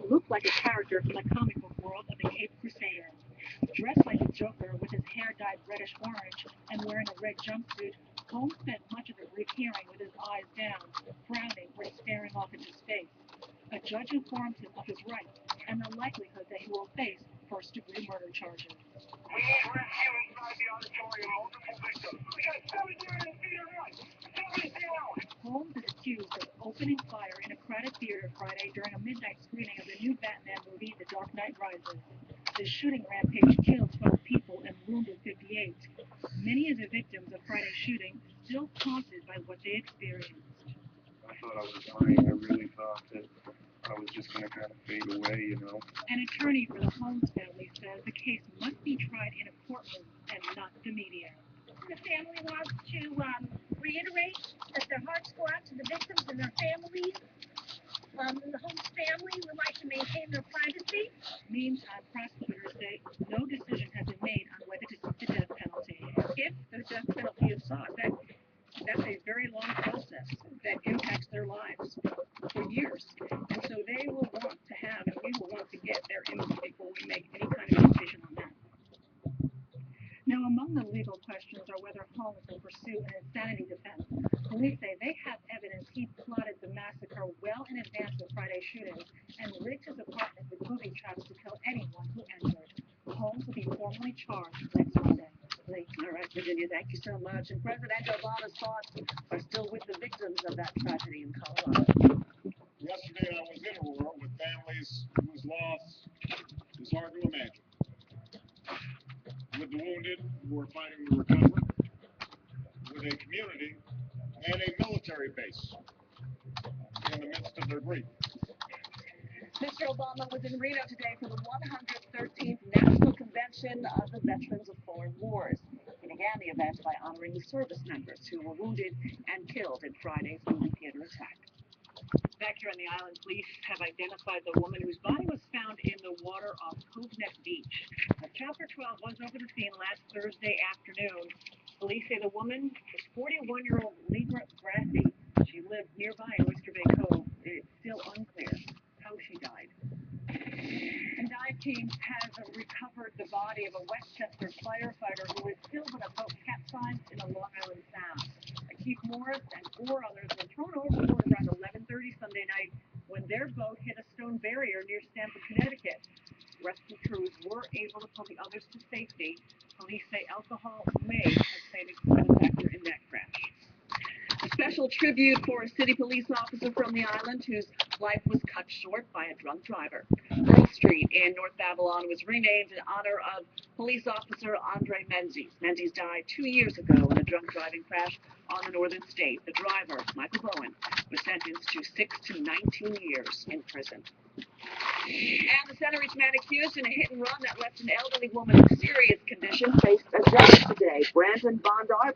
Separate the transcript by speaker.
Speaker 1: looked like a character from the comic book world of the Cape Crusader. Dressed like a Joker with his hair dyed reddish-orange and wearing a red jumpsuit, Holmes spent much of the brief hearing with his eyes down, frowning or staring off into space. A judge informed him of his rights and the likelihood that he will face first-degree murder charges.
Speaker 2: We need rescue inside the auditorium. Multiple victims. We got 7 feet of light. 70 hours.
Speaker 1: Holmes is accused of opening fire in a crowded theater Friday during a midnight screening of the new Batman movie, The Dark Knight Rises. The shooting rampage killed 12 people and wounded 58. Many of the victims of Friday's shooting still haunted by what they experienced.
Speaker 3: I thought I was dying. I really thought that I was just going to kind of fade away, you know.
Speaker 1: An attorney for the Holmes family says the case must be tried in a courtroom and not the media.
Speaker 4: The family wants to reiterate that their hearts go out to the victims and their families. The Holmes family would like to maintain their privacy.
Speaker 1: Meantime, prosecutors say no decision has been made on whether to seek the death penalty. If the death penalty is sought, that's a very long process that impacts their lives for years. And so they will want to have, and we will want to get their input before we make any kind of decision on that. Now, among the legal questions are whether Holmes will pursue an insanity defense. Police say they have evidence he plotted the massacre well in advance of Friday's shooting and rigged his apartment with booby traps to kill anyone who entered. Holmes will be formally charged next Monday.
Speaker 5: All right, Virginia, thank you so much. And President Obama's thoughts are still with the victims of that tragedy in Colorado.
Speaker 6: Yesterday, I was in Aurora with families whose loss is hard to imagine. With the wounded who are fighting to recover, with a community and a military base in the midst of their grief.
Speaker 5: Mr. Obama was in Reno today for the 113th National Convention of the Veterans of Foreign Wars. He began the event by honoring the service members who were wounded and killed in Friday's movie theater attack.
Speaker 1: Back here on the island, police have identified the woman whose body was found in the water off Cove Neck Beach. Chopper 12 was over the scene last Thursday afternoon. Police say the woman was 41-year-old Libra Grassi. She lived nearby in Oyster Bay Cove. It's still unclear how she died. And dive teams have recovered the body of a Westchester firefighter who was killed when a boat capsized in the Long Island Sound. Keith Morris and 4 others were thrown overboard around 11:30 Sunday night when their boat hit a stone barrier near Stamford, Connecticut. Rescue crews were able to pull the others to safety. Police say alcohol may have played a factor in that crash. A special tribute for a city police officer from the island whose life was cut short by a drunk driver. Earl Street in North Babylon was renamed in honor of police officer Andre Menzies. Menzies died 2 years ago in a drunk driving crash on the northern state. The driver, Michael Bowen, was sentenced to 6 to 19 years in prison. And the Center Ridge man accused in a hit and run that left an elderly woman in serious condition faced a judge today. Brandon Bondar